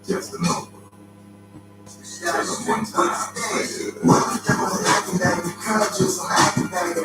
Just a number. Tell them one time.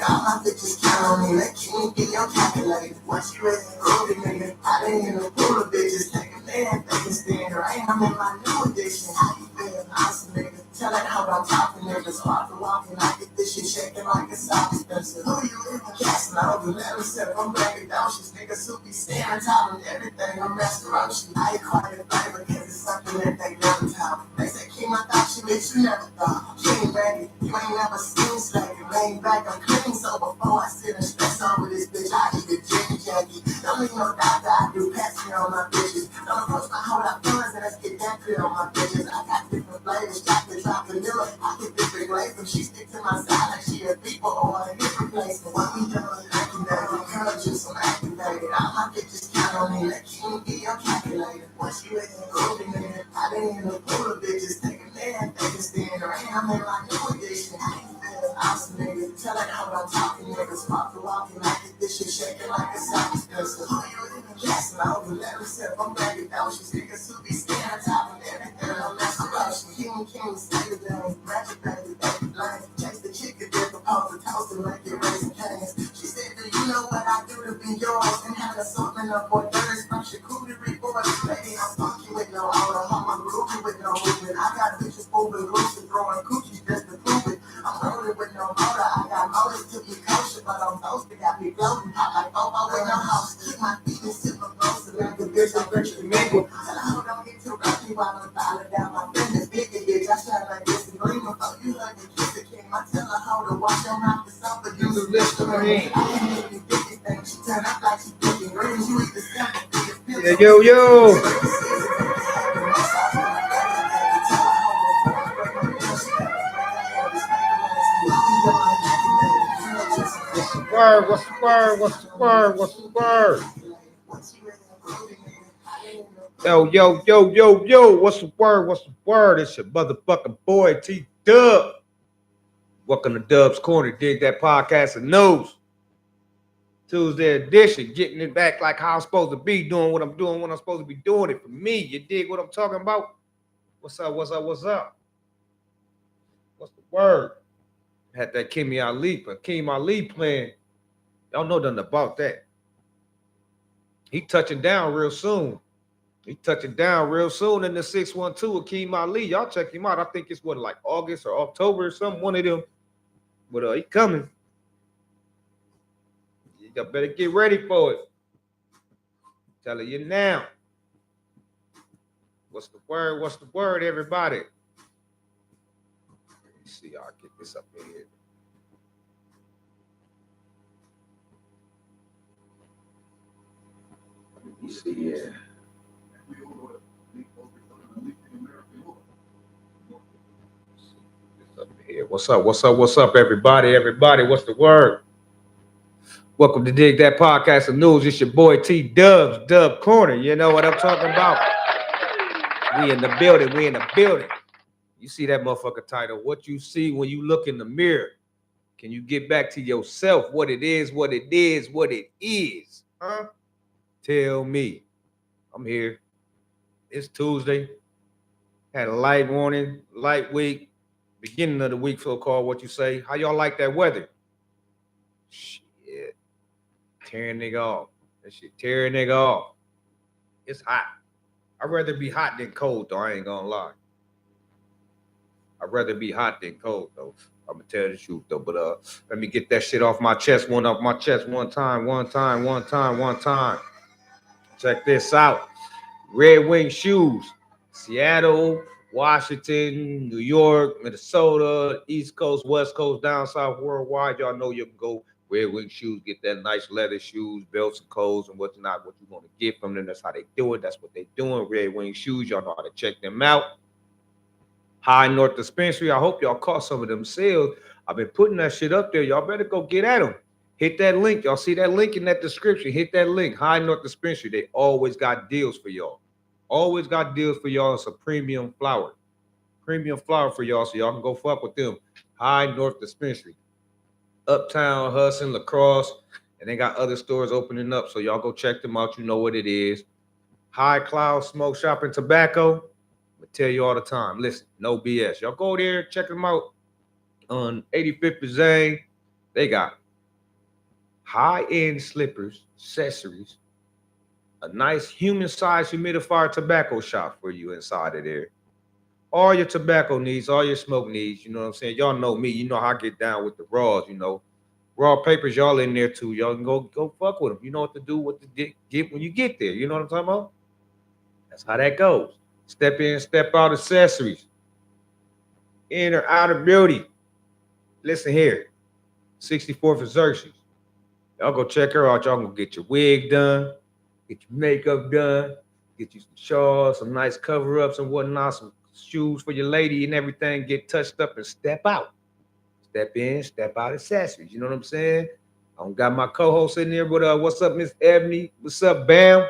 All my bitches count on me. Let King be your calculator. Once you ready to go to nigga, I done in a pool of bitches. Take a man, they can stand right. I'm in my new edition. How you feel? Awesome, nigga. Tell that how I'm talking, nigga. Spark the walking like it. This shit shaking like a sock dispenser. Who you in? Casting out the letter set. I'm breaking down. She's niggas who be standing tall and everything. I'm restaurant. She I ain't quite a flavor because it's something that they never tell. They say, King, I thought she bitch, you never thought. She ain't ready. You ain't never seen slacking. Laying back, I'm clean. So before I sit and stress over this bitch, I eat a Jimmy Jackie. Don't need no doctor, I do passing on my bitches. Don't approach my whole lot funds and let's get that clear on my bitches. I got different flavors, chocolate, drop vanilla. I get different flavors. She stick to my side like she a people or a hip replacement. What we doing? Activated, curl juice, I'm activated. All my bitches count on me. Let King be your calculator. Once you ready to go to nigga, I done in a pool of bitches. Take a man, they can stand around. I'm in my new edition. Awesome, nigga. Tell that how I'm talking, nigga. Spark the walking like it. This shit shaking like a sock dispenser. Who you in? Casting out the letter set. I'm breaking down. She's niggas who be standing on top of everything. I'm messing up. She King, stay the lane. Magic, baby, blind. Chase the chicken, dip the pulse, the toast, and make it raising canes. She said, do you know what I do to be yours? And had a assortment of orders from charcuterie boards. Baby, I'm funky with no order. I'm groovy with no movement. I got bitches moving loose and throwing cookies just to prove it. I'm rolling with no motor. I got motors to be kosher, but I'm toasted. Got me floating. Pop like Bobo with no house. Keep my feet in silver closer. Like the bitch I'm virtually mingle. Tell her, hold on, get too rocky while I'm filing down my business. Bigger bitch, I shine like this and gleam. Before you hug and kiss the king, I tell her, hold her, wash your mouth to something. Use a Listerine. I can make you bigger things. She turn up like she thinking green. You eat the simple. Yeah, yo. What's the word? What's the word? Yo, what's the word? It's your motherfucking boy T-Dub. Welcome to Dub's Corner, Dig That Podcast of News. Tuesday edition, getting it back like how I'm supposed to be, doing what I'm doing when I'm supposed to be doing it for me. You dig what I'm talking about? What's up? What's the word? Had that Akeem Ali playing. Y'all know nothing about that. He touching down real soon. In the 612 Akeem Ali. Y'all check him out. I think it's like August or October or something, one of them. But he coming. You better get ready for it. Telling you now. What's the word, everybody? Let me see. I'll get this up in here. Let me see here. What's up, everybody? What's the word? Welcome to Dig That Podcast of News. It's your boy T-Dubs, Dub Corner. You know what I'm talking about? We in the building. You see that motherfucker title. What you see when you look in the mirror. Can you get back to yourself? What it is. Huh? Tell me. I'm here. It's Tuesday. Had a light morning, light week. Beginning of the week, so-called. What you say? How y'all like that weather? Shit. Tearing nigga off. That shit tearing nigga off. It's hot. I'd rather be hot than cold, though. I ain't gonna lie. I'd rather be hot than cold, though. I'm gonna tell the truth, though. But let me get that shit off my chest. One time. Check this out. Red Wing shoes. Seattle, Washington, New York, Minnesota, East Coast, West Coast, down south, worldwide. Y'all know you can go Red Wing shoes, get that nice leather shoes, belts and coats and whatnot. What you want to get from them, that's how they do it. That's what they doing. Red Wing shoes, y'all know how to check them out. High North Dispensary, I hope y'all caught some of them sales. I've been putting that shit up there. Y'all better go get at them. Hit that link. Y'all see that link in that description. Hit that link. High North Dispensary. They always got deals for y'all. It's a premium flower. Premium flower for y'all, so y'all can go fuck with them. High North Dispensary. Uptown, Hudson, La Crosse. And they got other stores opening up, so y'all go check them out. You know what it is. High Cloud Smoke Shop and Tobacco. tell you all the time. Listen, no BS. Y'all go there, check them out on 85th and Zane. They got high-end slippers, accessories, a nice human-sized humidifier tobacco shop for you inside of there. All your tobacco needs, all your smoke needs. You know what I'm saying? Y'all know me. You know how I get down with the raws. You know, raw papers. Y'all in there too. Y'all can go fuck with them. You know what to do, what to get when you get there. You know what I'm talking about? That's how that goes. Step in, step out accessories. Inner, outer beauty. Listen here. 64th and Xerxes. Y'all go check her out. Y'all gonna get your wig done, get your makeup done, get you some shawls, some nice cover-ups and whatnot, some shoes for your lady and everything. Get touched up and step out. Step in, step out accessories. You know what I'm saying? I don't got my co-host in there, but what's up, Miss Ebony? What's up, Bam?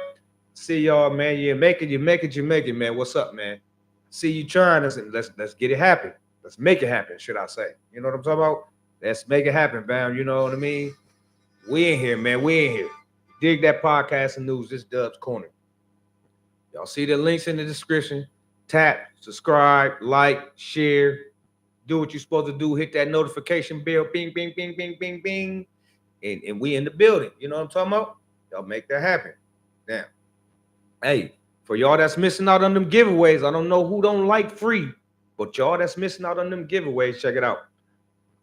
See y'all, man. You make it, man. What's up, man? See you trying us, and let's get it happen. Let's make it happen, should I say? You know what I'm talking about? Let's make it happen, Bam. You know what I mean? We in here, man. We in here. Dig that podcast and news. This Dub's Corner. Y'all see the links in the description. Tap, subscribe, like, share. Do what you're supposed to do. Hit that notification bell. Bing, bing, bing, bing, bing, bing. And we in the building. You know what I'm talking about? Y'all make that happen. Now, hey, for y'all that's missing out on them giveaways, I don't know who don't like free, but y'all that's missing out on them giveaways, check it out.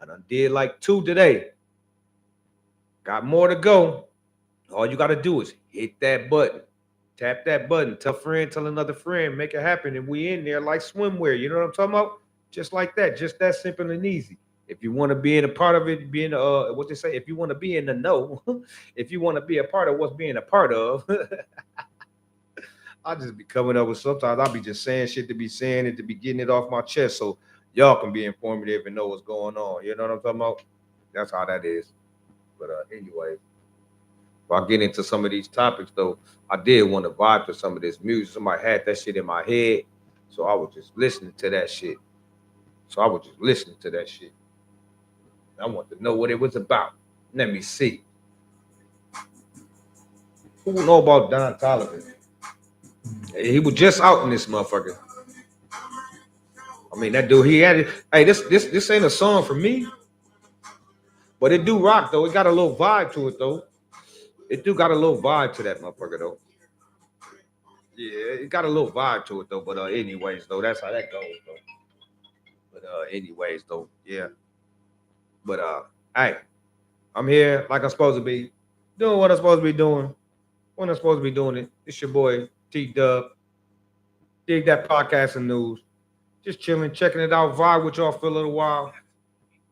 I done did like 2 today. Got more to go. All you got to do is hit that button. Tap that button. Tell a friend, tell another friend. Make it happen. And we in there like swimwear. You know what I'm talking about? Just like that. Just that simple and easy. If you want to be in a part of it, be in what they say, if you want to be in the know, if you want to be a part of what's being a part of, I'll just be coming up with sometimes I'll be just saying shit to be saying it, to be getting it off my chest so y'all can be informative and know what's going on. You know what I'm talking about? That's how that is. But anyway, if I get into some of these topics though, I did want to vibe to some of this music. Somebody had that shit in my head. So I was just listening to that shit. I want to know what it was about. Let me see. Who know about Don Toliver? He was just out in this motherfucker. I mean, that dude, he had it. Hey, this ain't a song for me, but it do rock though. It got a little vibe to it though. It do got a little vibe to that motherfucker though. Yeah, it got a little vibe to it though. But anyways though, that's how that goes though. But anyways though, yeah. But hey, I'm here like I'm supposed to be, doing what I'm supposed to be doing. When I'm supposed to be doing it. It's your boy T Dub. Dig that podcast and news. Just chilling, checking it out, vibe with y'all for a little while.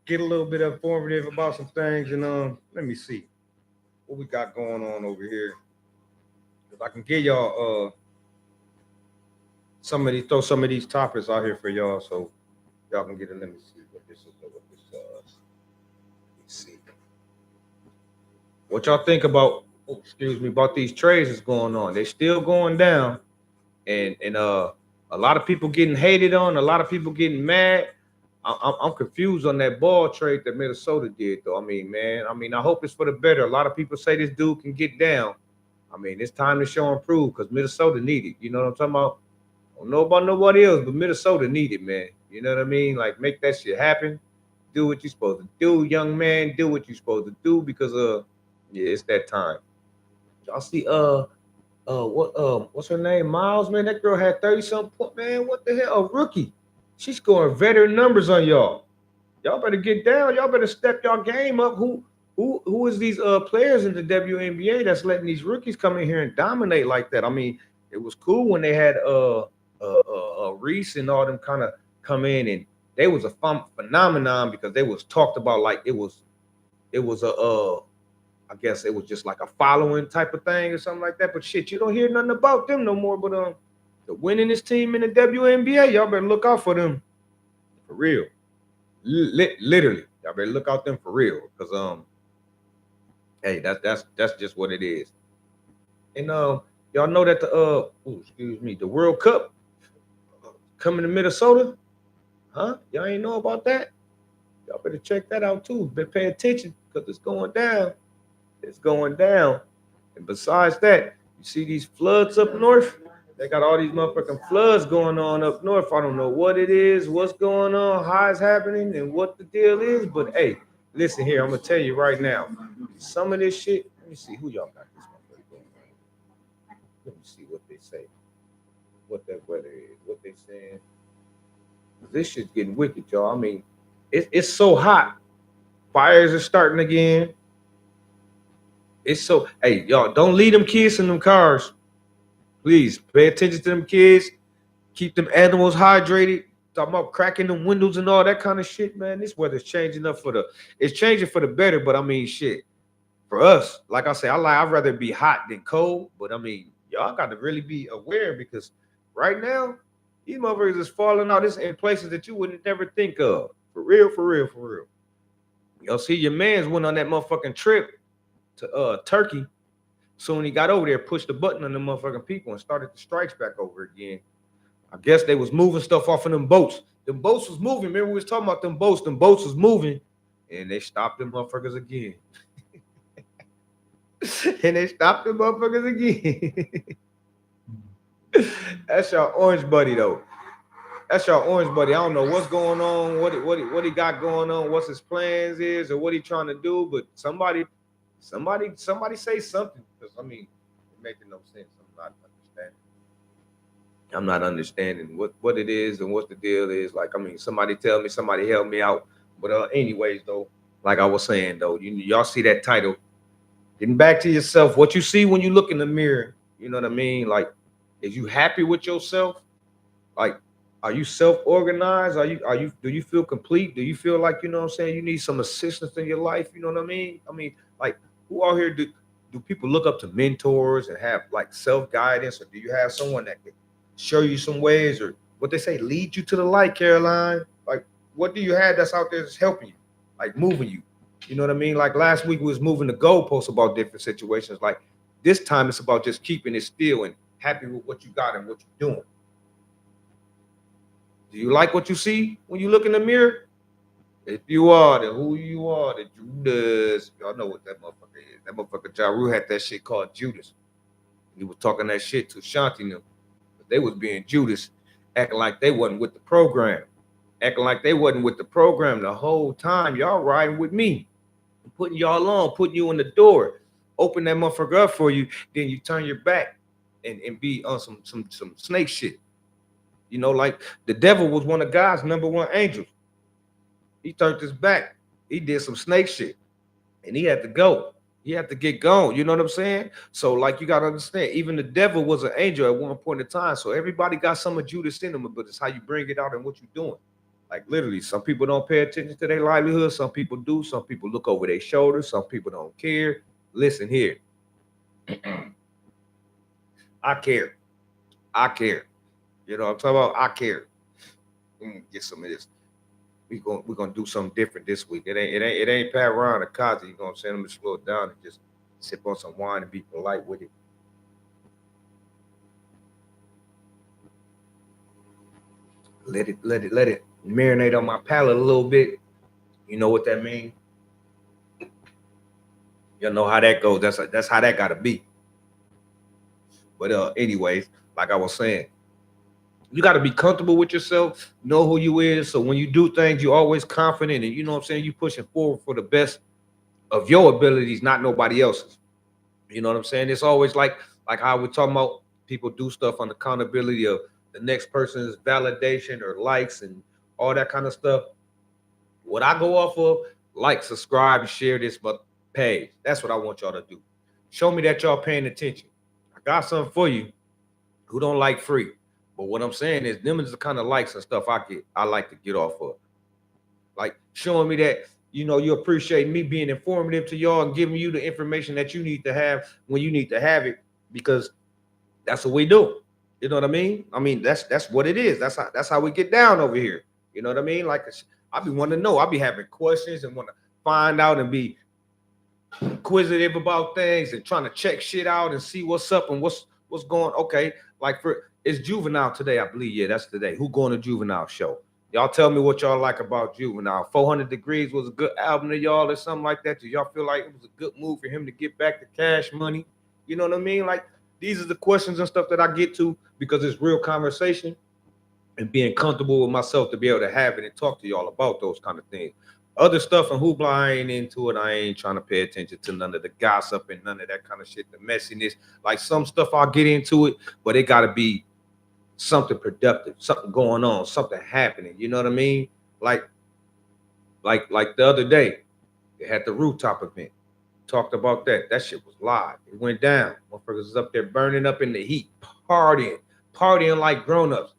Get a little bit informative about some things, and let me see what we got going on over here. If I can get y'all throw some of these topics out here for y'all, so y'all can get it. Let me see what this is. Let me see what y'all think about. Oh, excuse me, about these trades that's going on. They're still going down, and a lot of people getting hated on. A lot of people getting mad. I'm confused on that ball trade that Minnesota did, though. I mean, man. I mean, I hope it's for the better. A lot of people say this dude can get down. I mean, it's time to show and prove because Minnesota need it. You know what I'm talking about? I don't know about nobody else, but Minnesota need it, man. You know what I mean? Like, make that shit happen. Do what you're supposed to do, young man. Do what you're supposed to do because yeah, it's that time. Y'all see what's her name? Miles, man. That girl had 30 something point, man. What the hell? A rookie. She's scoring veteran numbers on y'all. Y'all better get down. Y'all better step y'all game up. Who is these players in the WNBA that's letting these rookies come in here and dominate like that? I mean, it was cool when they had Reese and all them kind of come in, and they was a phenomenon because they was talked about like it was a I guess it was just like a following type of thing or something like that. But shit, you don't hear nothing about them no more. But the winningest team in the WNBA, y'all better look out for them for real. Literally, y'all better look out them for real. Cause hey, that's just what it is. And y'all know that the World Cup coming to Minnesota, huh? Y'all ain't know about that? Y'all better check that out too. Better pay attention because it's going down. It's going down. And besides that, you see these floods up north? They got all these motherfucking floods going on up north. I don't know what it is, what's going on, how it's happening, and what the deal is. But hey, listen here, I'm gonna tell you right now. Some of this shit. Let me see who y'all got this motherfucker going on. Let me see what they say. What that weather is. What they saying. This shit's getting wicked, y'all. I mean, it's so hot. Fires are starting again. It's so. Hey, y'all, don't leave them kids in them cars. Please pay attention to them kids. Keep them animals hydrated. Talking about cracking them windows and all that kind of shit, man. This weather's changing up for the. It's changing for the better, but I mean, shit. For us, like I say, I'd rather be hot than cold. But I mean, y'all got to really be aware because right now, these motherfuckers is falling out. This in places that you wouldn't never think of. For real, for real, for real. Y'all see, your man's went on that motherfucking trip to Turkey. So when he got over there, pushed the button on the motherfucking people and started the strikes back over again. I guess they was moving stuff off of them boats. Them boats was moving. Remember we was talking about them boats. Them boats was moving, and they stopped them motherfuckers again. And they stopped them motherfuckers again. That's your orange buddy though. That's your orange buddy. I don't know what's going on, what he got going on, what's his plans is, or what he trying to do. But somebody say something because I mean, it's making no sense. I'm not understanding what it is and what the deal is. Like, I mean, somebody tell me, somebody help me out. But anyways, though, like I was saying, though, y'all see that title. Getting back to yourself, what you see when you look in the mirror, you know what I mean? Like, is you happy with yourself? Like, are you self-organized? Do you feel complete? Do you feel like, you know what I'm saying, you need some assistance in your life? You know what I mean? I mean, like, who out here do people look up to mentors and have like self-guidance, or do you have someone that can show you some ways, or what they say, lead you to the light, Caroline? Like, what do you have that's out there that's helping you, like moving you? You know what I mean? Like last week we was moving the goalposts about different situations. Like this time it's about just keeping it still and happy with what you got and what you're doing. Do you like what you see when you look in the mirror? If you are, then who you are, the Judas. Y'all know what that motherfucker is. That motherfucker Ja Rule had that shit called Judas. He was talking that shit to Shanti and them. But they was being Judas, acting like they wasn't with the program. Acting like they wasn't with the program the whole time. Y'all riding with me. I'm putting y'all on, putting you in the door. Open that motherfucker up for you. Then you turn your back and be on some snake shit. You know, like the devil was one of God's number one angels. He turned his back. He did some snake shit. And he had to go. He had to get gone. You know what I'm saying? So, like, you gotta understand, even the devil was an angel at one point in time. So everybody got some of Judas in them, but it's how you bring it out and what you're doing. Like literally, some people don't pay attention to their livelihood. Some people do. Some people look over their shoulders. Some people don't care. Listen here. I care. I care. You know what I'm talking about? I care. Get some of this. We're gonna do something different this week. It ain't Pat Ryan or Kazi. You're gonna send them to slow it down and just sip on some wine and be polite with it. Let it marinate on my palate a little bit. You know what that means? You know how that goes. That's how that gotta be. But anyways, like I was saying, you got to be comfortable with yourself, know who you is. So when you do things, you're always confident, and you know what I'm saying. You pushing forward for the best of your abilities, not nobody else's. You know what I'm saying? It's always like how we're talking about people do stuff on accountability of the next person's validation or likes and all that kind of stuff. What I go off of, like, subscribe, and share this page. That's what I want y'all to do. Show me that y'all paying attention. I got something for you who don't like free. But what I'm saying is, them is the kind of likes and stuff I like to get off of. Like showing me that, you appreciate me being informative to y'all and giving you the information that you need to have when you need to have it, because that's what we do. You know what I mean? I mean, that's what it is. That's how we get down over here. You know what I mean? Like, I be wanting to know. I be having questions and want to find out and be inquisitive about things and trying to check shit out and see what's up and what's going. Okay, like it's Juvenile today, I believe. Yeah, that's today. Who going to Juvenile show? Y'all tell me what y'all like about Juvenile. 400 Degrees was a good album to y'all or something like that. Do y'all feel like it was a good move for him to get back the Cash Money? You know what I mean? Like, These are the questions and stuff that I get to because it's real conversation and being comfortable with myself to be able to have it and talk to y'all about those kind of things. Other stuff and hoopla, I ain't into it. I ain't trying to pay attention to none of the gossip and none of that kind of shit, the messiness. Like some stuff I'll get into it, but it gotta be something productive, something going on, something happening. You know what I mean? Like like the other day, they had the rooftop event. Talked about that. That shit was live. It went down. Motherfuckers was up there burning up in the heat, partying like grown-ups.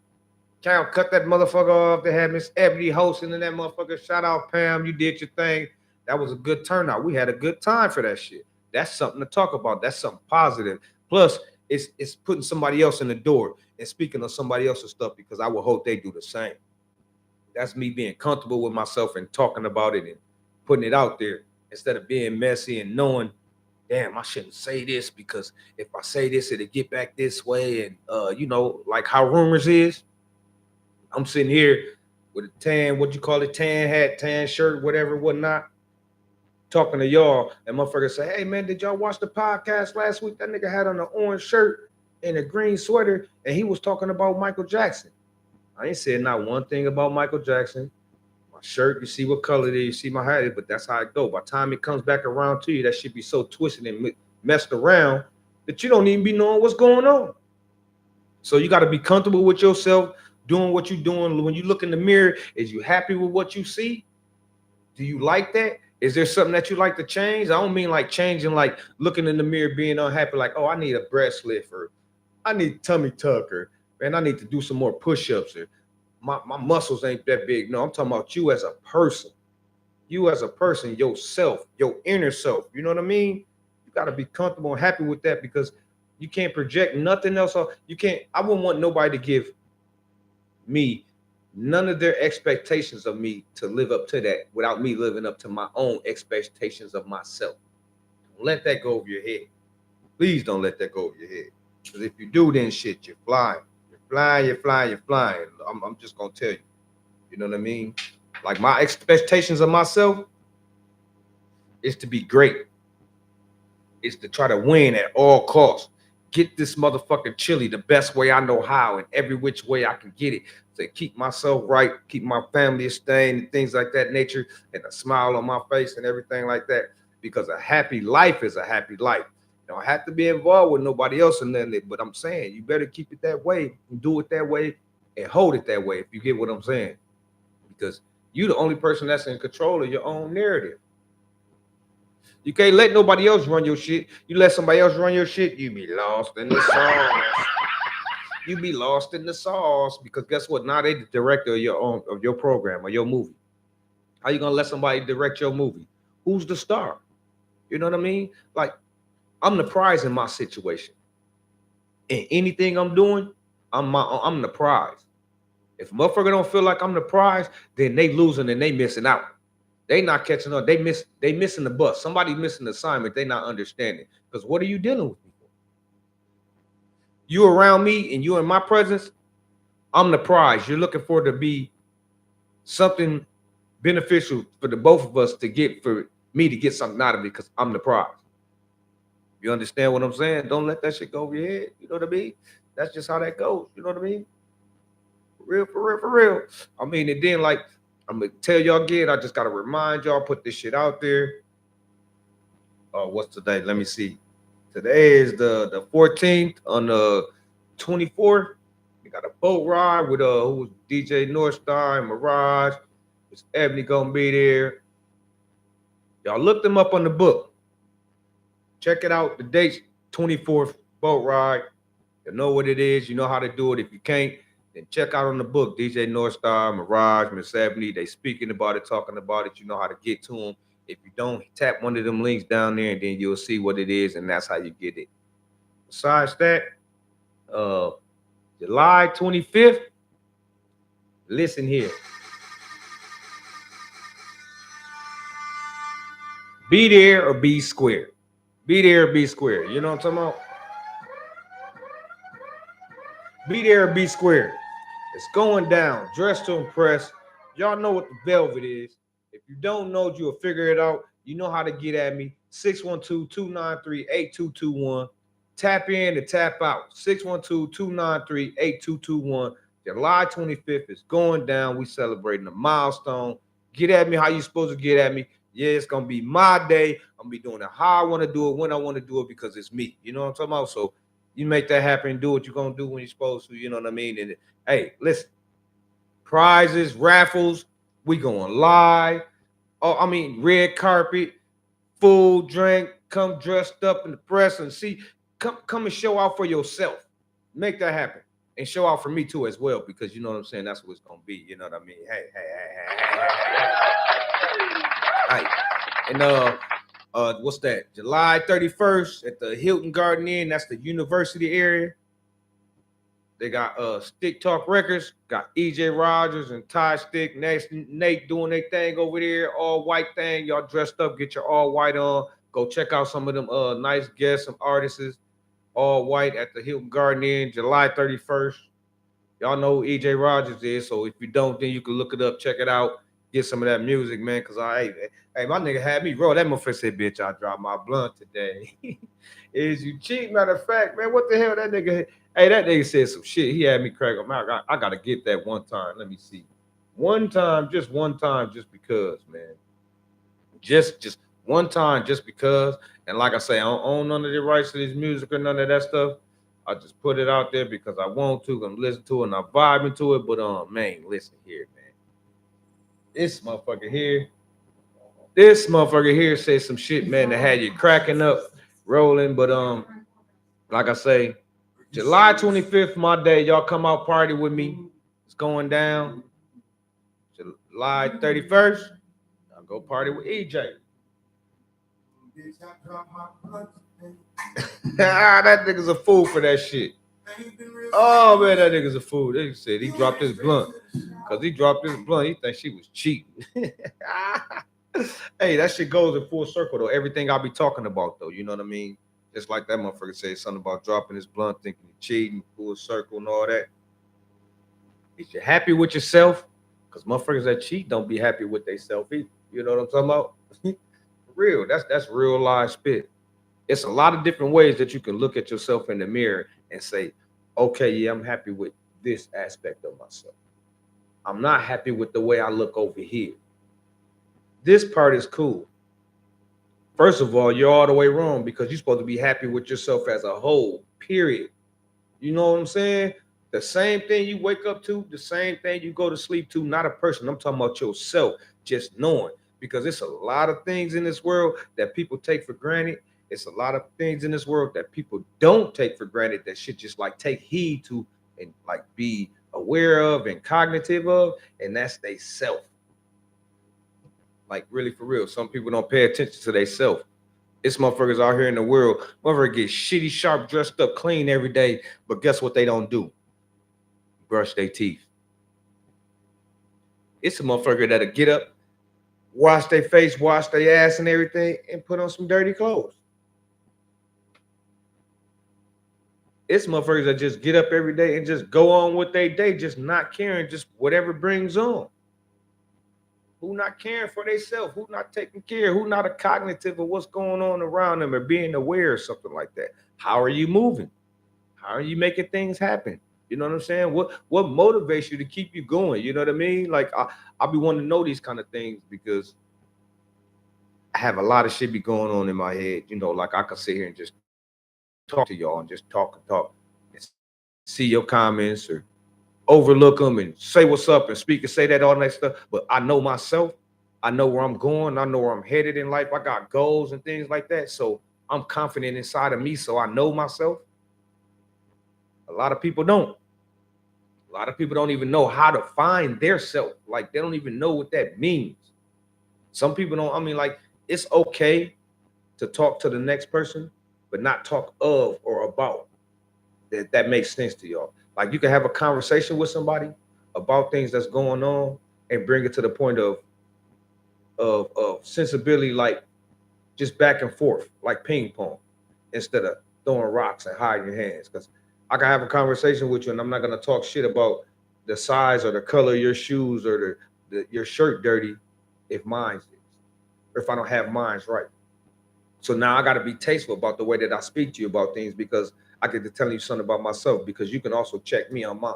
Cal cut that motherfucker off. They had Miss Ebony hosting in that motherfucker. Shout out Pam, you did your thing. That was a good turnout. We had a good time for that shit. That's something to talk about. That's something positive. Plus, it's putting somebody else in the door and speaking of somebody else's stuff because I would hope they do the same. That's me being comfortable with myself and talking about it and putting it out there instead of being messy and knowing, damn, I shouldn't say this because if I say this, it'll get back this way. And like how rumors is. I'm sitting here with a tan, what you call it, tan hat, tan shirt, whatever, whatnot, talking to y'all, and motherfucker say, hey man, did y'all watch the podcast last week? That nigga had on an orange shirt and a green sweater, and he was talking about Michael Jackson. I ain't said not one thing about Michael Jackson. My shirt, you see what color it is, you see my hat, but that's how it go. By the time it comes back around to you, that should be so twisted and messed around that you don't even be knowing what's going on. So you got to be comfortable with yourself, doing what you're doing. When you look in the mirror, is you happy with what you see? Do you like that? Is there something that you like to change? I don't mean like changing, like looking in the mirror, being unhappy, like, oh, I need a breast lift, or I need tummy tuck, or man, I need to do some more push-ups, or my muscles ain't that big. No, I'm talking about you as a person. You as a person, yourself, your inner self. You know what I mean? You got to be comfortable and happy with that because you can't project nothing else. You can't. I wouldn't want nobody to give me none of their expectations of me to live up to that without me living up to my own expectations of myself. Don't let that go over your head. Please don't let that go over your head. Because if you do, then shit, you're flying. You're flying, you're flying, you're flying. I'm just going to tell you. You know what I mean? Like my expectations of myself is to be great. Is to try to win at all costs. Get this motherfucking chili the best way I know how and every which way I can get it to keep myself right, keep my family staying and things like that nature and a smile on my face and everything like that. Because a happy life is a happy life. You don't have to be involved with nobody else in there, but I'm saying you better keep it that way and do it that way and hold it that way if you get what I'm saying. Because you're the only person that's in control of your own narrative. You can't let nobody else run your shit. You let somebody else run your shit, you be lost in the sauce. You be lost in the sauce because guess what? Now they the director of your program or your movie. How you gonna let somebody direct your movie? Who's the star? You know what I mean? Like I'm the prize in my situation. And anything I'm doing, I'm the prize. If a motherfucker don't feel like I'm the prize, then they losing and they missing out. They not catching up. They missing the bus. Somebody missing the assignment. They not understanding. Because what are you dealing with? You around me and you in my presence, I'm the prize. You're looking for it to be something beneficial for the both of us to get for me to get something out of it because I'm the prize. You understand what I'm saying? Don't let that shit go over your head. You know what I mean? That's just how that goes. You know what I mean? For real, for real, for real. I mean, and then like I'm gonna tell y'all again, I just gotta remind y'all, put this shit out there. What's today? Let me see. Today is the 14th. On the 24th, we got a boat ride with who was DJ Northstar and Mirage. Miss Ebony gonna be there. Y'all look them up on the book. Check it out. The date's 24th boat ride. You know what it is. You know how to do it. If you can't, then check out on the book. DJ Northstar, Mirage, Miss Ebony. They speaking about it, talking about it. You know how to get to them. If you don't, tap one of them links down there, and then you'll see what it is, and that's how you get it. Besides that, July 25th, listen here. Be there or be square. Be there or be square. You know what I'm talking about? Be there or be square. It's going down. Dress to impress. Y'all know what the velvet is. If you don't know, you'll figure it out. You know how to get at me. 612-293-8221. Tap in and tap out. 612-293-8221. July 25th is going down. We celebrating a milestone. Get at me how you supposed to get at me. Yeah, it's gonna be my day. I'm gonna be doing it how I want to do it, when I want to do it, because it's me. You know what I'm talking about? So you make that happen, do what you're gonna do when you're supposed to, you know what I mean? And hey, listen, prizes, raffles, we going live. Oh, I mean, red carpet, food, drink, come dressed up in the press and see, come and show out for yourself. Make that happen. And show out for me too as well, because you know what I'm saying, that's what it's gonna be. You know what I mean? Hey. And what's that? July 31st at the Hilton Garden Inn, that's the university area. They got Stick Talk Records, got EJ Rogers and Ty Stick, Nate doing their thing over there, all white thing. Y'all dressed up, get your all white on. Go check out some of them nice guests, some artists, all white at the Hilton Garden Inn, July 31st. Y'all know who EJ Rogers is, so if you don't, then you can look it up, check it out, get some of that music, man. Cause hey, my nigga had me roll. That motherfucker said, "Bitch, I dropped my blunt today." Is you cheat? Matter of fact, man, what the hell that nigga? Hey, that nigga said some shit. He had me crack up. I gotta get that one time. Let me see. One time, just because, man. Just one time, just because. And like I say, I don't own none of the rights to this music or none of that stuff. I just put it out there because I want to, gonna listen to it and I vibe into it. But man, listen here, man. This motherfucker here, said some shit, man, that had you cracking up, rolling. But like I say, July 25th, my day. Y'all come out party with me. It's going down. July 31st, I'll go party with EJ. That nigga's a fool for that shit. Oh man, that nigga's a fool. They said he dropped his blunt. Cause he dropped his blunt. He think she was cheating. Hey, that shit goes in full circle though. Everything I be talking about though, you know what I mean? Just like that motherfucker said something about dropping his blunt, thinking he cheating, full circle and all that. Is you happy with yourself? Cause motherfuckers that cheat don't be happy with themselves either. You know what I'm talking about? For real. That's real live spit. It's a lot of different ways that you can look at yourself in the mirror and say, okay, yeah, I'm happy with this aspect of myself. I'm not happy with the way I look over here. This part is cool. First of all, you're all the way wrong because you're supposed to be happy with yourself as a whole, period. You know what I'm saying? The same thing you wake up to, the same thing you go to sleep to, not a person. I'm talking about yourself, just knowing. Because it's a lot of things in this world that people take for granted. It's a lot of things in this world that people don't take for granted that should just like take heed to and like be aware of and cognitive of, and that's they self. Like really for real. Some people don't pay attention to they self. It's motherfuckers out here in the world, motherfuckers get shitty, sharp, dressed up, clean every day, but guess what they don't do? Brush their teeth. It's a motherfucker that'll get up, wash their face, wash their ass and everything, and put on some dirty clothes. It's motherfuckers that just get up every day and just go on with their day, just not caring, just whatever brings on. Who not caring for themselves? Who not taking care? Who not a cognitive of what's going on around them or being aware or something like that? How are you moving? How are you making things happen? You know what I'm saying? What motivates you to keep you going? You know what I mean? Like I be wanting to know these kind of things because I have a lot of shit be going on in my head. You know, like I could sit here and just talk to y'all and just talk and see your comments or overlook them and say what's up and speak and say that all that stuff. But I know myself. I know where I'm going. I know where I'm headed in life. I got goals and things like that. So I'm confident inside of me. So I know myself. A lot of people don't. A lot of people don't even know how to find their self. Like they don't even know what that means. Some people don't. I mean, like it's okay to talk to the next person, but not talk of or about. That makes sense to y'all. Like you can have a conversation with somebody about things that's going on and bring it to the point of sensibility, like just back and forth, like ping pong, instead of throwing rocks and hiding your hands. Because I can have a conversation with you, and I'm not gonna talk shit about the size or the color of your shoes or your shirt dirty if mine's is, or if I don't have mine's right. So now I got to be tasteful about the way that I speak to you about things because I get to tell you something about myself because you can also check me on mine.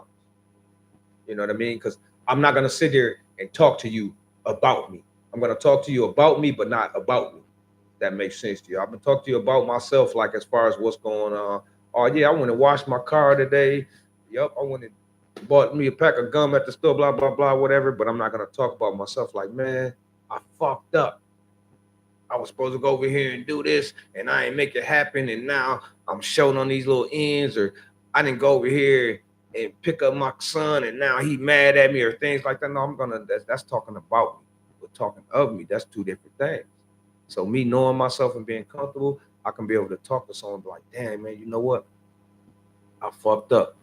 You know what I mean? Because I'm not gonna sit here and talk to you about me. I'm gonna talk to you about me, but not about me. That makes sense to you. I'm gonna talk to you about myself, like as far as what's going on. Oh yeah, I went and washed my car today. Yep, I went and bought me a pack of gum at the store, blah blah blah, whatever. But I'm not gonna talk about myself like, man, I fucked up. I was supposed to go over here and do this, and I ain't make it happen, and now I'm showing on these little ends, or I didn't go over here and pick up my son, and now he mad at me, or things like that. No, that's talking about me. But talking of me, that's two different things. So me knowing myself and being comfortable, I can be able to talk to someone like, damn man, you know what? I fucked up.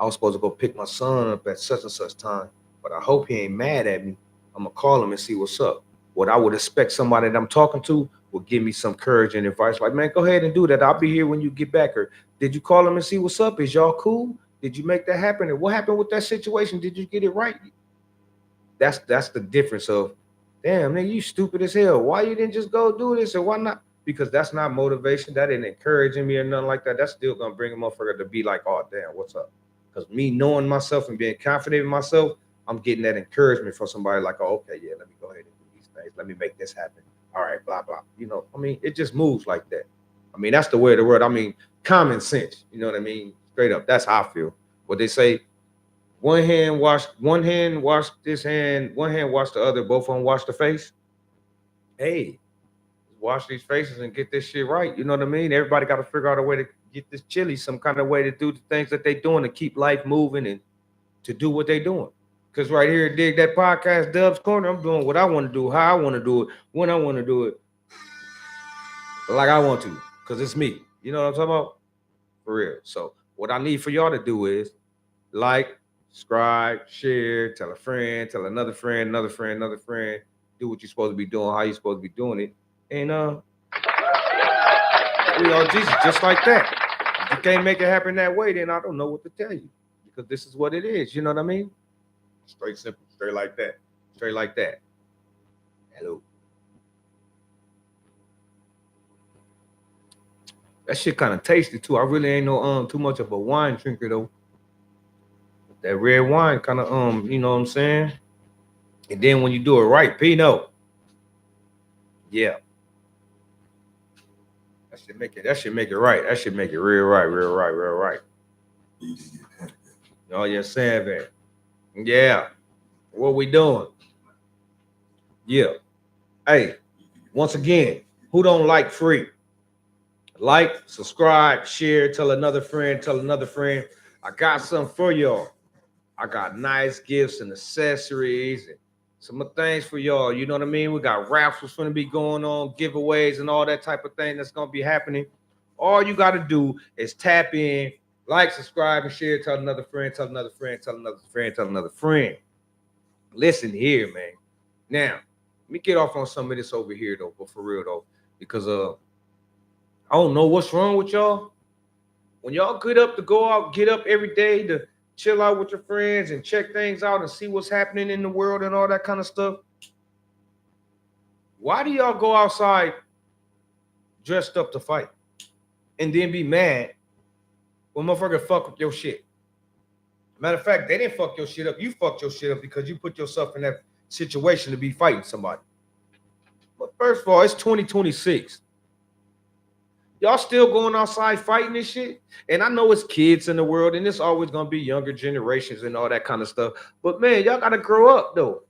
I was supposed to go pick my son up at such and such time, but I hope he ain't mad at me. I'm gonna call him and see what's up. What I would expect somebody that I'm talking to will give me some courage and advice. Like, man, go ahead and do that. I'll be here when you get back. Or did you call him and see what's up? Is y'all cool? Did you make that happen? And what happened with that situation? Did you get it right? That's the difference of, damn, nigga, you stupid as hell. Why you didn't just go do this? Or why not? Because that's not motivation. That ain't encouraging me or nothing like that. That's still gonna bring a motherfucker to be like, oh damn, what's up? Because me knowing myself and being confident in myself, I'm getting that encouragement from somebody like, oh, okay, yeah, let me go ahead and do these things. Let me make this happen. All right, blah, blah. You know, I mean, it just moves like that. I mean, that's the way of the world. I mean, common sense. You know what I mean? Straight up. That's how I feel. What they say, one hand wash this hand, one hand wash the other, both of them wash the face. Hey, wash these faces and get this shit right. You know what I mean? Everybody got to figure out a way to get this chili, some kind of way to do the things that they doing to keep life moving and to do what they doing. Because right here, dig that podcast, Dub's Corner. I'm doing what I want to do, how I want to do it, when I want to do it, like I want to. Because it's me. You know what I'm talking about? For real. So what I need for y'all to do is like, subscribe, share, tell a friend, tell another friend, another friend, another friend. Do what you're supposed to be doing, how you're supposed to be doing it. And we are just like that. If you can't make it happen that way, then I don't know what to tell you. Because this is what it is. You know what I mean? Straight simple, straight like that. Straight like that. Hello. That shit kind of tasty too. I really ain't no too much of a wine drinker though. That red wine kind of you know what I'm saying? And then when you do it right, Pinot. Yeah. That should make it right. That should make it real right, real right, real right. Oh yeah, sad man. Yeah. What we doing? Yeah. Hey, once again, who don't like free? Like, subscribe, share, tell another friend, tell another friend. I got something for y'all. I got nice gifts and accessories and some things for y'all. You know what I mean? We got raffles going to be going on, giveaways and all that type of thing that's going to be happening. All you got to do is tap in, like, subscribe, and share. Tell another friend, tell another friend, tell another friend, tell another friend. Listen here, man. Now, let me get off on some of this over here, though, but for real, though, because I don't know what's wrong with y'all. When y'all get up to go out, get up every day to chill out with your friends and check things out and see what's happening in the world and all that kind of stuff. Why do y'all go outside dressed up to fight and then be mad when motherfucker fuck up your shit? Matter of fact, they didn't fuck your shit up. You fucked your shit up because you put yourself in that situation to be fighting somebody. But first of all, it's 2026. Y'all still going outside fighting this shit? And I know it's kids in the world, and it's always gonna be younger generations and all that kind of stuff. But man, y'all gotta grow up though.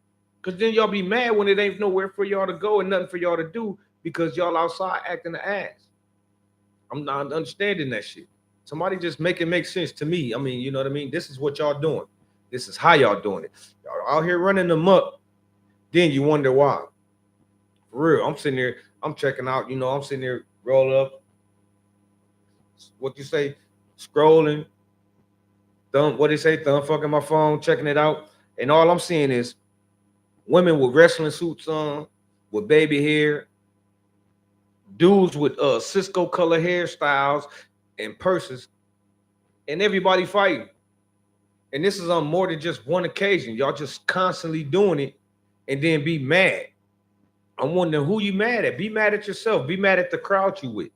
Cause then y'all be mad when it ain't nowhere for y'all to go and nothing for y'all to do because y'all outside acting the ass. I'm not understanding that shit. Somebody just make it make sense to me. I mean, you know what I mean? This is what y'all doing. This is how y'all doing it. Y'all out here running them up. Then you wonder why. For real, I'm sitting there, I'm checking out, you know, I'm sitting there roll up. What you say? Scrolling. What they say? Thumb fucking my phone, checking it out. And all I'm seeing is women with wrestling suits on, with baby hair, dudes with Cisco color hairstyles and purses, and everybody fighting. And this is on more than just one occasion. Y'all just constantly doing it and then be mad. I'm wondering who you mad at. Be mad at yourself. Be mad at the crowd you with.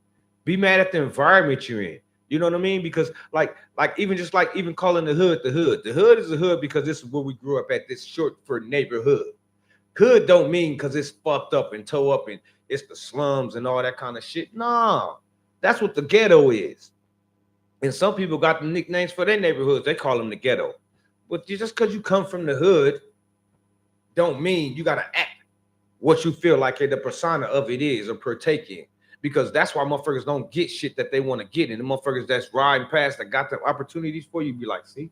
Be mad at the environment you're in. You know what I mean? Because like even just like even calling the hood the hood. The hood is the hood because this is where we grew up at. This short for neighborhood. Hood don't mean because it's fucked up and toe up and it's the slums and all that kind of shit. Nah, that's what the ghetto is. And some people got the nicknames for their neighborhoods. They call them the ghetto. But just because you come from the hood, don't mean you gotta act what you feel like the persona of it is or partake in. Because that's why motherfuckers don't get shit that they want to get. And the motherfuckers that's riding past that got the opportunities for you be like, see,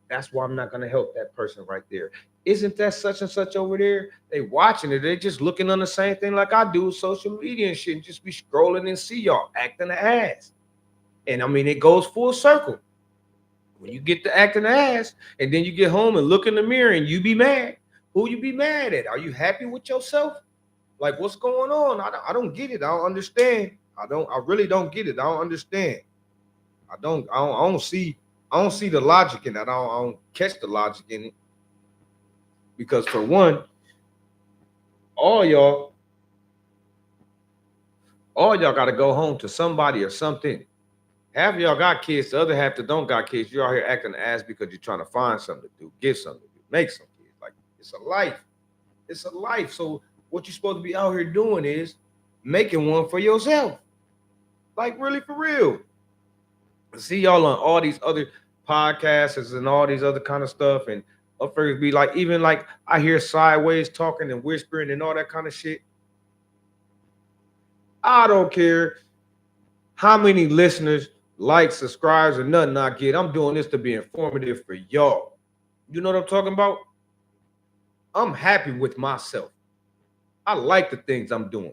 that's why I'm not gonna help that person right there. Isn't that such and such over there? They watching it. They just looking on the same thing like I do, social media and shit, and just be scrolling and see y'all acting the ass. And I mean, it goes full circle. When you get to acting the ass, and then you get home and look in the mirror and you be mad. Who you be mad at? Are you happy with yourself? Like, what's going on? I don't get it. I don't understand. I really don't get it. I don't understand. I don't see the logic in that. I don't catch the logic in it. Because for one, all y'all, all y'all gotta go home to somebody or something. Half of y'all got kids, the other half that don't got kids, you're out here acting the ass because you're trying to find something to do, get something to do, make some kids. Like it's a life. It's a life. So what you're supposed to be out here doing is making one for yourself. Like really for real. See y'all on all these other podcasts and all these other kind of stuff, and motherfuckers be like, even like I hear sideways talking and whispering and all that kind of shit. I don't care how many listeners, likes, subscribes, or nothing I get. I'm doing this to be informative for y'all. You know what I'm talking about? I'm happy with myself. I like the things I'm doing.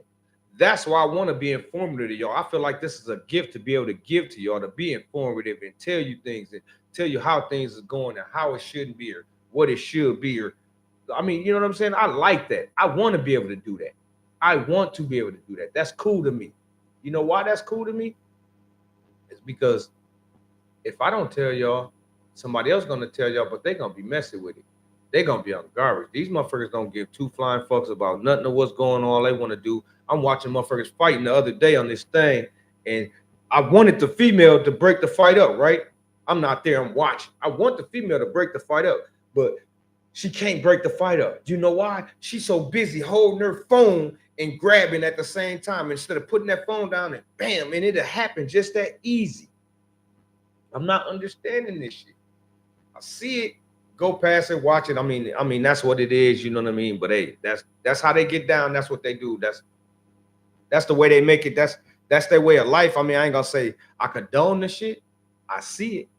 That's why I want to be informative to y'all. I feel like this is a gift to be able to give to y'all, to be informative and tell you things and tell you how things are going and how it shouldn't be or what it should be. Or I mean, you know what I'm saying? I like that. I want to be able to do that. I want to be able to do that. That's cool to me. You know why that's cool to me? It's because if I don't tell y'all, somebody else gonna tell y'all, but they gonna be messing with it. They gonna be on garbage. These motherfuckers don't give two flying fucks about nothing of what's going on. All they want to do. I'm watching motherfuckers fighting the other day on this thing, and I wanted the female to break the fight up, right? I'm not there. I'm watching. I want the female to break the fight up, but she can't break the fight up. Do you know why? She's so busy holding her phone and grabbing at the same time instead of putting that phone down and bam, and it'll happen just that easy. I'm not understanding this shit. I see it, go past it, watch it. I mean that's what it is. You know what I mean? But hey, that's how they get down. That's what they do. That's the way they make it. That's their way of life. I mean, I ain't gonna say I condone the shit. I see it.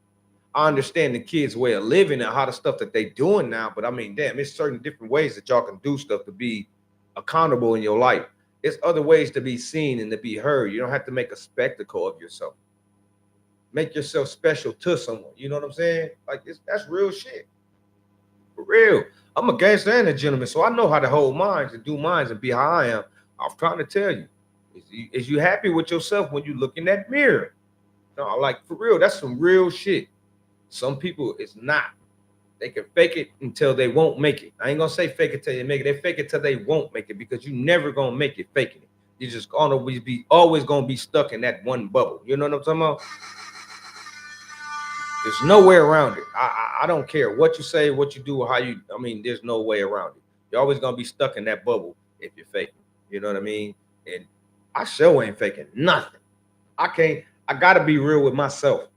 I understand the kids' way of living and how the stuff that they doing now. But I mean, damn, it's certain different ways that y'all can do stuff to be accountable in your life. It's other ways to be seen and to be heard. You don't have to make a spectacle of yourself. Make yourself special to someone. You know what I'm saying? Like that's real shit. For real. I'm a gangster and a gentleman, so I know how to hold minds and do minds and be how I am. I'm trying to tell you. Is you happy with yourself when you look in that mirror? No, like for real, that's some real shit. Some people it's not. They can fake it until they won't make it. I ain't gonna say fake it till you make it. They fake it till they won't make it because you never gonna make it faking it. You just gonna be always gonna be stuck in that one bubble. You know what I'm talking about? There's no way around it. I don't care what you say, what you do, or how you. I mean, there's no way around it. You're always gonna be stuck in that bubble if you're faking. You know what I mean? And I sure ain't faking nothing. I can't. I gotta be real with myself.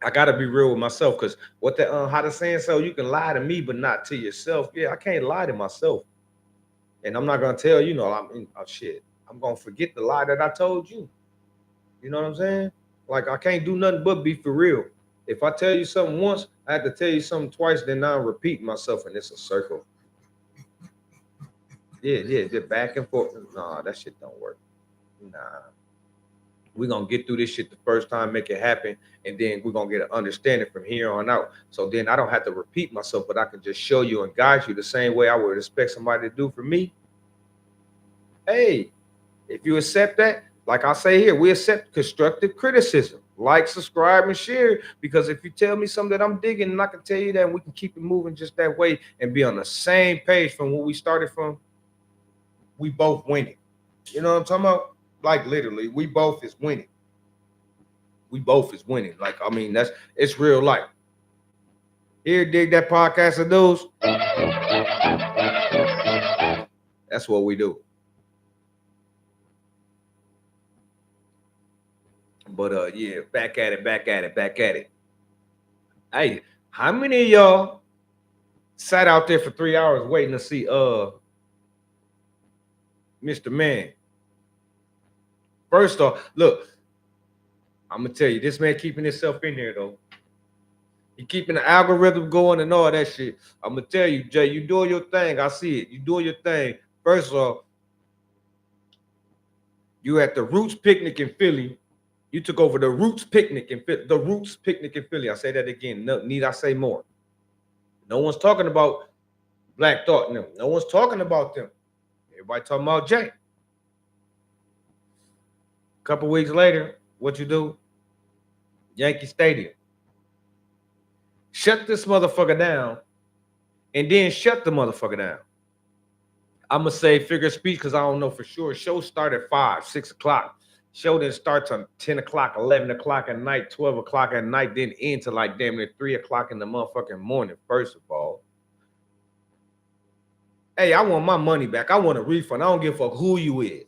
I gotta be real with myself because what the how the saying so you can lie to me but not to yourself. Yeah, I can't lie to myself, and I'm not gonna tell you. No, I mean, oh shit. I'm gonna forget the lie that I told you. You know what I'm saying? Like I can't do nothing but be for real. If I tell you something once, I have to tell you something twice, then now I'm repeating myself, and it's a circle. Yeah, just back and forth. Nah, that shit don't work. Nah, we're gonna get through this shit the first time, make it happen, and then we're gonna get an understanding from here on out. So then I don't have to repeat myself, but I can just show you and guide you the same way I would expect somebody to do for me. Hey, if you accept that, like I say here, we accept constructive criticism. Like, subscribe, and share. Because if you tell me something that I'm digging, and I can tell you that, and we can keep it moving just that way and be on the same page from where we started from, we both winning. You know what I'm talking about? Like literally, we both is winning. We both is winning. Like, I mean, it's real life. Here, dig that podcast of news. That's what we do. But yeah, back at it. Hey, how many of y'all sat out there for 3 hours waiting to see Mr. Man? First off, look, I'm gonna tell you, this man keeping himself in here though. He keeping the algorithm going and all that shit. I'm gonna tell you, Jay, you doing your thing. I see it. You doing your thing. First off, you at the Roots picnic in Philly. You took over the Roots picnic in Philly. The Roots picnic in Philly. I say that again. No, need I say more? No one's talking about Black Thought and them. No one's talking about them. Everybody talking about Jay. A couple weeks later, what you do? Yankee Stadium. Shut this motherfucker down and then shut the motherfucker down. I'm going to say figure of speech because I don't know for sure. Show start at 5, 6 o'clock. Show then starts on 10 o'clock, 11 o'clock at night, 12 o'clock at night, then into like damn near 3 o'clock in the motherfucking morning, first of all. Hey, I want my money back. I want a refund. I don't give a fuck who you is.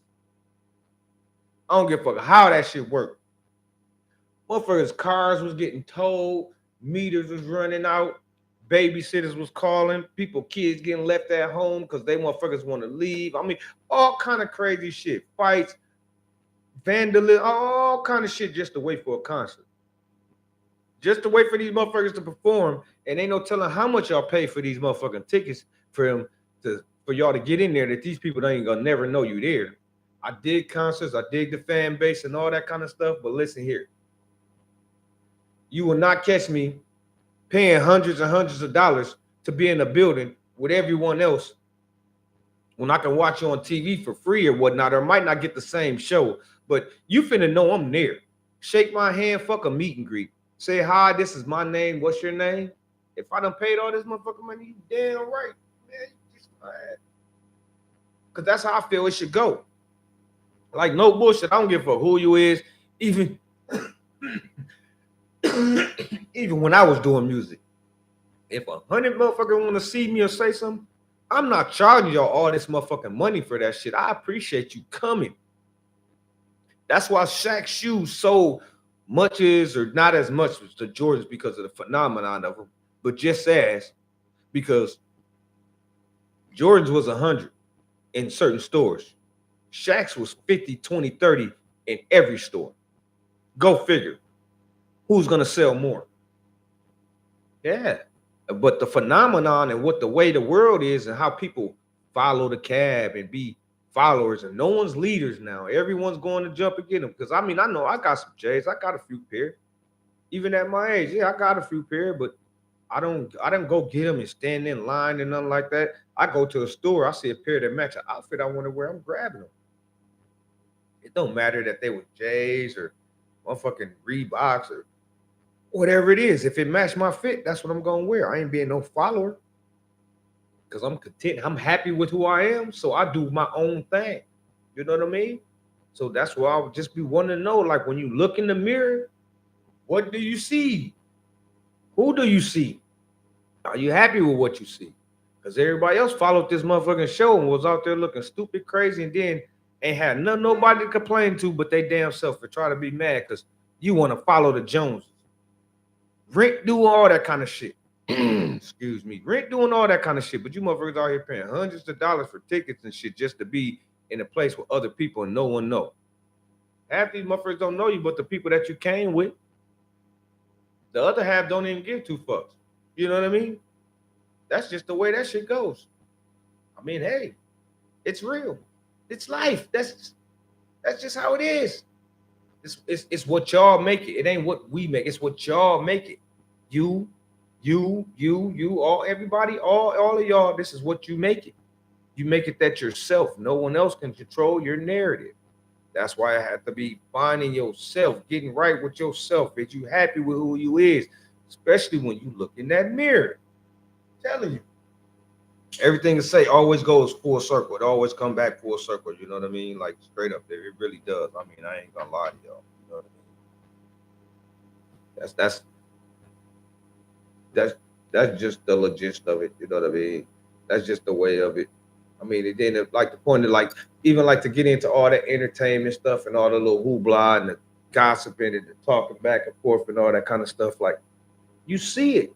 I don't give a fuck how that shit worked. Motherfuckers' cars was getting towed. Meters was running out. Babysitters was calling. Kids getting left at home because they motherfuckers want to leave. I mean, all kind of crazy shit. Fights, vandalism, all kind of shit just to wait for a concert. Just to wait for these motherfuckers to perform. And ain't no telling how much y'all pay for these motherfucking tickets for y'all to get in there that these people ain't gonna never know you there. I dig concerts, I dig the fan base and all that kind of stuff, but listen here. You will not catch me paying hundreds and hundreds of dollars to be in a building with everyone else when I can watch you on TV for free or whatnot, or might not get the same show, but you finna know I'm there. Shake my hand, fuck a meet and greet. Say, hi, this is my name, what's your name? If I done paid all this motherfucking money, you damn right, man. Because that's how I feel it should go. Like, no bullshit. I don't give a fuck who you is. Even when I was doing music. If 100 motherfuckers want to see me or say something, I'm not charging y'all all this motherfucking money for that shit. I appreciate you coming. That's why Shaq's shoes sold much as, or not as much as the Jordans because of the phenomenon of them, but just as because Jordans was 100 in certain stores. Shaq's was 50, 20, 30 in every store. Go figure. Who's going to sell more? Yeah. But the phenomenon and what the way the world is and how people follow the cab and be followers, and no one's leaders now. Everyone's going to jump and get them. Because, I mean, I know I got some J's. I got a few pair. Even at my age, yeah, I got a few pair, but I don't go get them and stand in line and nothing like that. I go to a store, I see a pair that match an outfit I want to wear, I'm grabbing them. It don't matter that they were J's or motherfucking Reeboks or whatever it is. If it matched my fit, that's what I'm going to wear. I ain't being no follower because I'm content. I'm happy with who I am, so I do my own thing. You know what I mean? So that's why I would just be wanting to know, like, when you look in the mirror, what do you see? Who do you see? Are you happy with what you see? Because everybody else followed this motherfucking show and was out there looking stupid, crazy, and then ain't had nobody to complain to but they damn self for trying to be mad because you want to follow the Joneses. Rent doing all that kind of shit. Excuse me. Rent doing all that kind of shit, but you motherfuckers out here paying hundreds of dollars for tickets and shit just to be in a place with other people and no one know. Half these motherfuckers don't know you but the people that you came with. The other half don't even give two fucks. You know what I mean? That's just the way that shit goes. I mean, hey, it's real. It's life. That's just how it is. It's what y'all make it. It ain't what we make. It's what y'all make it. You, all, everybody, all of y'all, this is what you make it. You make it that yourself. No one else can control your narrative. That's why I have to be finding yourself, getting right with yourself. Is you happy with who you is, especially when you look in that mirror. I'm telling you. Everything to say always goes full circle. It always come back full circle. You know what I mean? Like straight up there, it really does. I mean, I ain't gonna lie to y'all. You know what I mean? That's that's that's just the legit of it. You know what I mean? That's just the way of it. I mean, it didn't like the point of like even like to get into all that entertainment stuff and all the little hoopla and the gossiping and the talking back and forth and all that kind of stuff. Like you see it.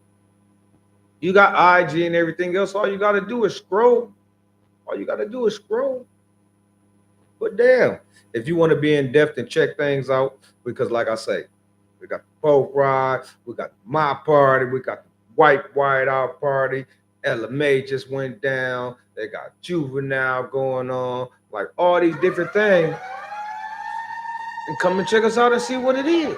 You got IG and everything else. All you got to do is scroll. All you got to do is scroll. But damn, if you want to be in depth and check things out, because like I say, we got the folk ride, we got my party, we got the white out party. LMA just went down. They got juvenile going on, like all these different things. And come and check us out and see what it is.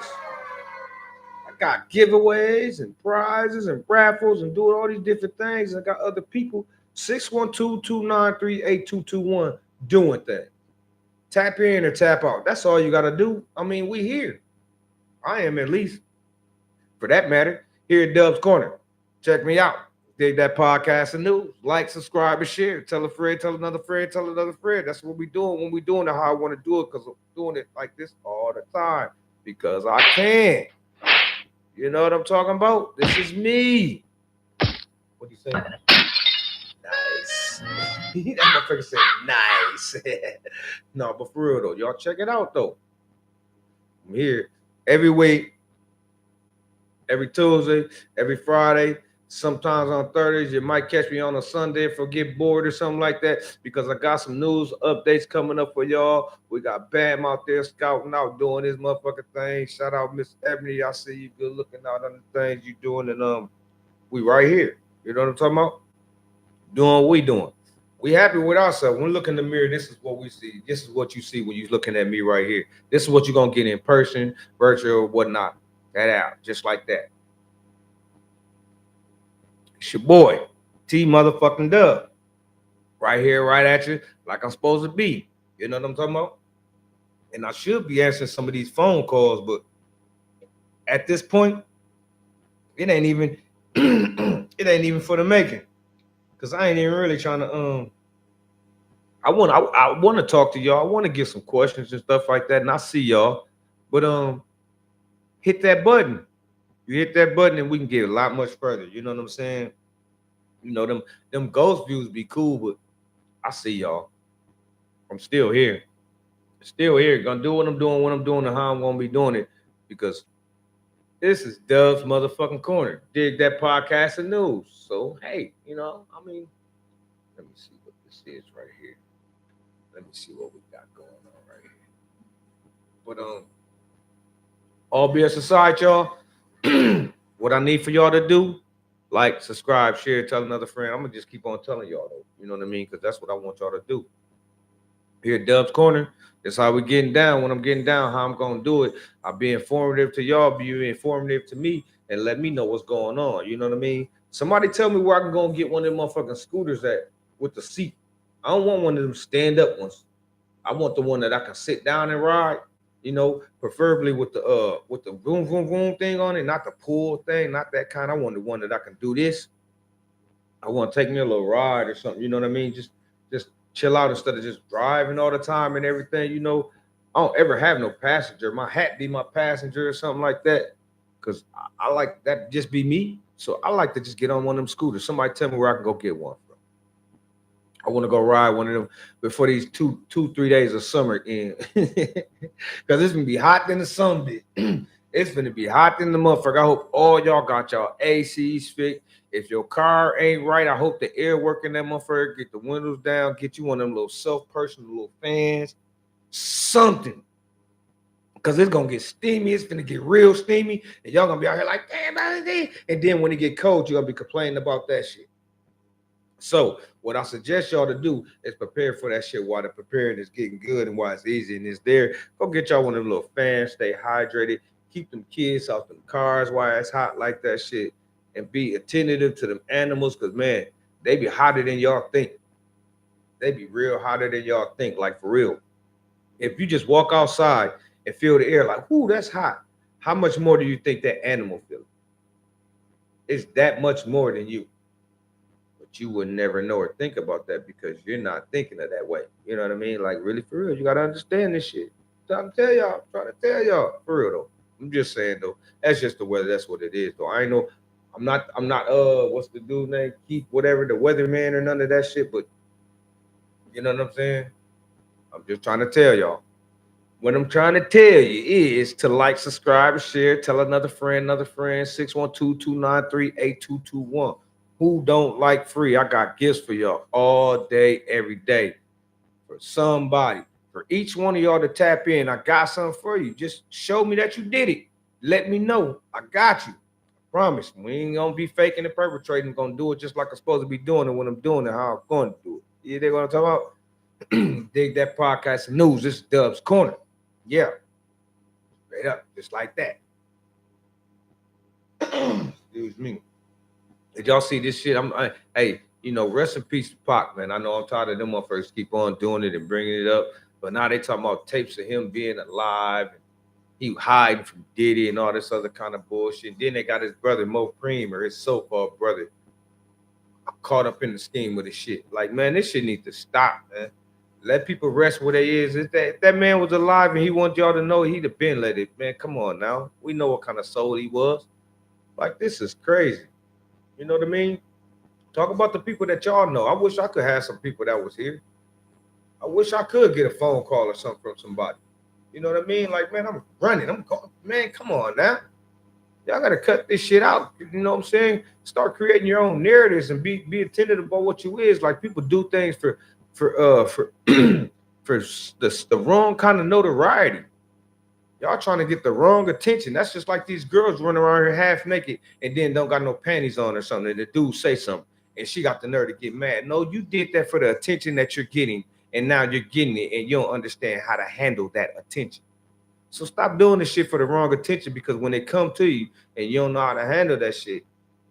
I got giveaways and prizes and raffles and doing all these different things. I got other people 612-293-8221 doing things. Tap in or tap out. That's all you gotta do. I mean, we here. I am at least, for that matter, here at Dub's Corner. Check me out. Dig that podcast and news. Like, subscribe, and share. Tell a friend, tell another friend, tell another friend. That's what we doing when we doing it, how I want to do it, because I'm doing it like this all the time. Because I can. You know what I'm talking about? This is me. What do you say? Nice. That motherfucker said nice. No, but for real though, y'all check it out though. I'm here every week, every Tuesday, every Friday. Sometimes on Thursdays, you might catch me on a Sunday if I get bored or something like that, because I got some news updates coming up for y'all. We got Bam out there scouting out, doing his motherfucking thing. Shout out Miss Ebony. I see you good looking out on the things you doing, and we right here. You know what I'm talking about? Doing what we doing. We happy with ourselves. When we look in the mirror, this is what we see. This is what you see when you're looking at me right here. This is what you're gonna get in person, virtual, whatnot. That out, just like that. It's your boy, T motherfucking Dub. Right here, right at you, like I'm supposed to be. You know what I'm talking about? And I should be answering some of these phone calls, but at this point, it ain't even it ain't even for the making. Cause I ain't even really trying to I want to talk to y'all. I want to get some questions and stuff like that, and I see y'all. But hit that button. You hit that button, and we can get a lot much further. You know what I'm saying? You know them ghost views be cool, but I see y'all. I'm still here. Still here. Gonna do what I'm doing, and how I'm gonna be doing it. Because this is Dove's motherfucking corner. Dig that podcast and news. So hey, I mean, let me see what this is right here. Let me see what we got going on right here. But all BS aside, y'all, what I need for y'all to do, like, subscribe, share, tell another friend. I'm gonna just keep on telling y'all though. You know what I mean? Because that's what I want y'all to do. Here at Dub's Corner, that's how we getting down. When I'm getting down, how I'm gonna do it. I'll be informative to y'all, be informative to me, and let me know what's going on. You know what I mean? Somebody tell me where I can go and get one of them motherfucking scooters at with the seat. I don't want one of them stand up ones. I want the one that I can sit down and ride, preferably with the boom boom boom thing on it, not the pull thing, not that kind. I want the one that I can do this. I want to take me a little ride or something, you know what I mean? Just chill out instead of just driving all the time and everything, I don't ever have no passenger. My hat be my passenger or something like that. Cause I like that just be me. So I like to just get on one of them scooters. Somebody tell me where I can go get one. I want to go ride one of them before these 3 days of summer in. Because it's gonna be hot in the sun bit. It's gonna be hot in the motherfucker. I hope all y'all got y'all ACs fixed. If your car ain't right, I hope the air working that motherfucker. Get the windows down. Get you one of them little self-personal little fans. Something. Because it's gonna get steamy. It's gonna get real steamy. And y'all gonna be out here like, damn, and then when it get cold, you're gonna be complaining about that shit. So what I suggest y'all to do is prepare for that shit while the preparing is getting good and while it's easy and it's there. Go get y'all one of them little fans, stay hydrated, keep them kids off them cars while it's hot like that shit, and be attentive to them animals, because man, they be hotter than y'all think. They be real hotter than y'all think, like for real. If you just walk outside and feel the air like, ooh, that's hot, how much more do you think that animal feels? It's that much more than you. But you would never know or think about that because you're not thinking of that way. You know what I mean? Like really for real, you gotta understand this shit. I'm trying to tell y'all for real though. I'm just saying though, that's just the weather. That's what it is though. I ain't know. I'm not. What's the dude name? Keith, whatever, the weatherman or none of that shit. But you know what I'm saying? I'm just trying to tell y'all. What I'm trying to tell you is to like, subscribe, share, tell another friend, 612-293-8221. Who don't like free? I got gifts for y'all all day, every day. For somebody. For each one of y'all to tap in, I got something for you. Just show me that you did it. Let me know. I got you. Promise. We ain't gonna be faking and perpetrating. Gonna do it just like I'm supposed to be doing it when I'm doing it, how I'm going to do it. You dig what I'm talking about? Dig that podcast news. This is Dub's Corner. Yeah, straight up, just like that. Excuse me. Did y'all see this shit? Hey, rest in peace to Pac, man. I know I'm tired of them motherfuckers keep on doing it and bringing it up, but now they talking about tapes of him being alive and he hiding from Diddy and all this other kind of bullshit. And then they got his brother Mo Cream, or his so-called brother, caught up in the scheme with this shit. Like, man, this shit needs to stop, man. Let people rest where they is. If that man was alive and he wanted y'all to know, he'd have been let it. Man, come on now. We know what kind of soul he was. Like, this is crazy. You know what I mean? Talk about the people that y'all know. I wish I could have some people that was here. I wish I could get a phone call or something from somebody. You know what I mean? Like, man, I'm running. I'm going. Man, come on now. Y'all got to cut this shit out. You know what I'm saying? Start creating your own narratives and be attentive about what you is. Like, people do things for for the wrong kind of notoriety. Y'all trying to get the wrong attention. That's just like these girls running around here half naked and then don't got no panties on or something. And the dude say something and she got the nerve to get mad. No, you did that for the attention that you're getting, and now you're getting it and you don't understand how to handle that attention. So stop doing this shit for the wrong attention, because when they come to you and you don't know how to handle that shit,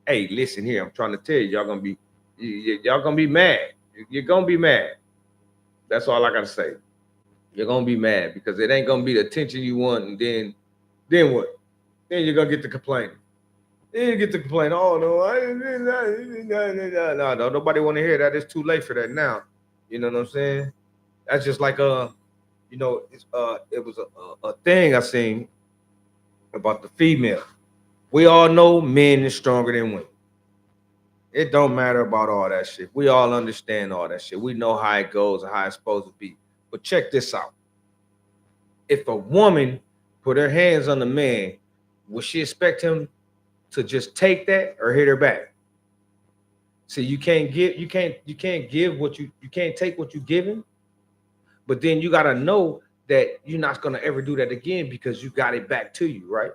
hey, listen here, I'm trying to tell you, y'all gonna be mad. You're gonna be mad. That's all I gotta say. You're gonna be mad because it ain't gonna be the attention you want, and then what? Then you're gonna get to complaining. Then you get to complain. Oh no, nobody want to hear that. It's too late for that now. You know what I'm saying? That's just like it was a thing I seen about the female. We all know men is stronger than women. It don't matter about all that shit. We all understand all that shit. We know how it goes and how it's supposed to be. But check this out. If a woman put her hands on the man, would she expect him to just take that or hit her back? See, you can't give what you can't take what you given, but then you gotta know that you're not gonna ever do that again because you got it back to you, right?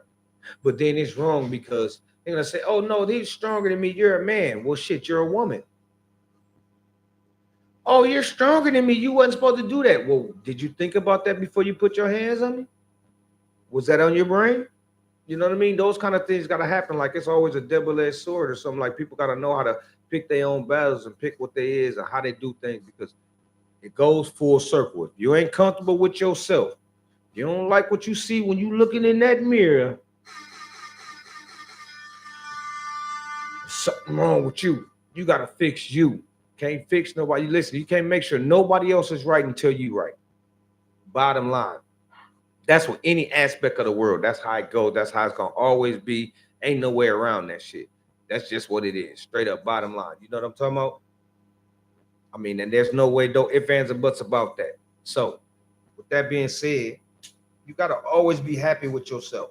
But then it's wrong because they're gonna say, "Oh no, he's stronger than me. You're a man." Well, shit, you're a woman. Oh, you're stronger than me. You wasn't supposed to do that. Well, did you think about that before you put your hands on me? Was that on your brain? You know what I mean? Those kind of things gotta happen. Like, it's always a double-edged sword or something. Like, people gotta know how to pick their own battles and pick what they is and how they do things, because it goes full circle. If you ain't comfortable with yourself, you don't like what you see when you looking in that mirror, something wrong with you. You gotta fix you. Can't fix nobody. Listen, you can't make sure nobody else is right until you right. Bottom line. That's what any aspect of the world. That's how it goes. That's how it's gonna always be. Ain't no way around that shit. That's just what it is. Straight up bottom line. You know what I'm talking about? I mean, and there's no way, no ifs, ands, and buts about that. So, with that being said, you gotta always be happy with yourself.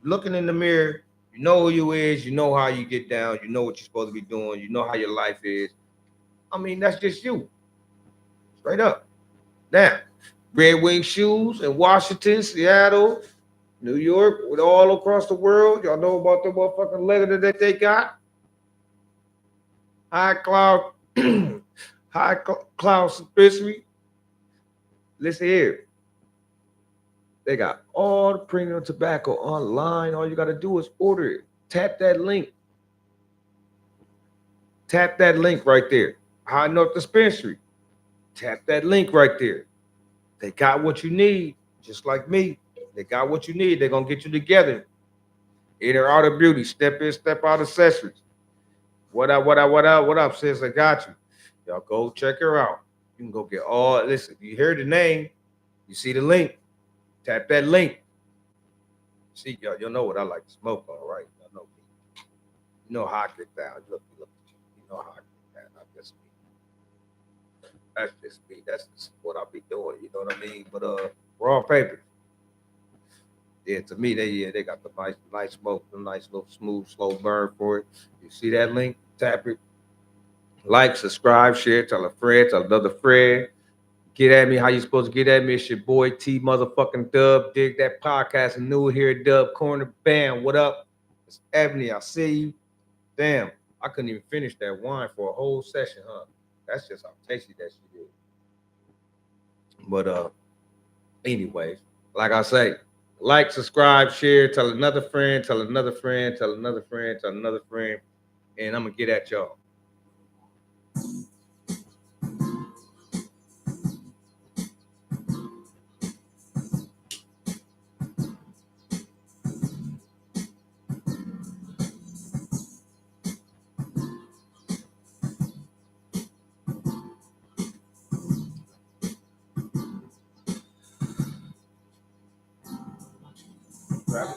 Looking in the mirror, you know who you is, you know how you get down, you know what you're supposed to be doing, you know how your life is. I mean, that's just you. Straight up. Now, Red Wing shoes in Washington, Seattle, New York, with all across the world. Y'all know about the motherfucking leather that they got. High cloud, high cloud simplicity. Listen here. They got all the premium tobacco online. All you got to do is order it. Tap that link. Tap that link right there. High North Dispensary. Tap that link right there. They got what you need, just like me. They got what you need. They're going to get you together. In or out of beauty, step in, step out accessories. What up, what up, what up, what up, sis? I got you. Y'all go check her out. You can go get all, listen, you hear the name, you see the link, tap that link. See, y'all, you'll know what I like to smoke on, right? Y'all know me. You know how I get down. Look, you know how I get down. I just That's just me. That's just what I be doing. You know what I mean? But raw paper. Yeah, to me, they got the nice smoke, the nice little smooth, slow burn for it. You see that link? Tap it. Like, subscribe, share, tell a friend, tell another friend. Get at me how you supposed to get at me. It's your boy T motherfucking Dub. Dig that podcast. New here, Dub Corner. Bam. What up? It's Ebony. I see you. Damn. I couldn't even finish that wine for a whole session, huh? That's just how tasty that shit is. But anyways, like I say, like, subscribe, share, tell another friend, tell another friend, tell another friend, tell another friend, and I'm gonna get at y'all. Grab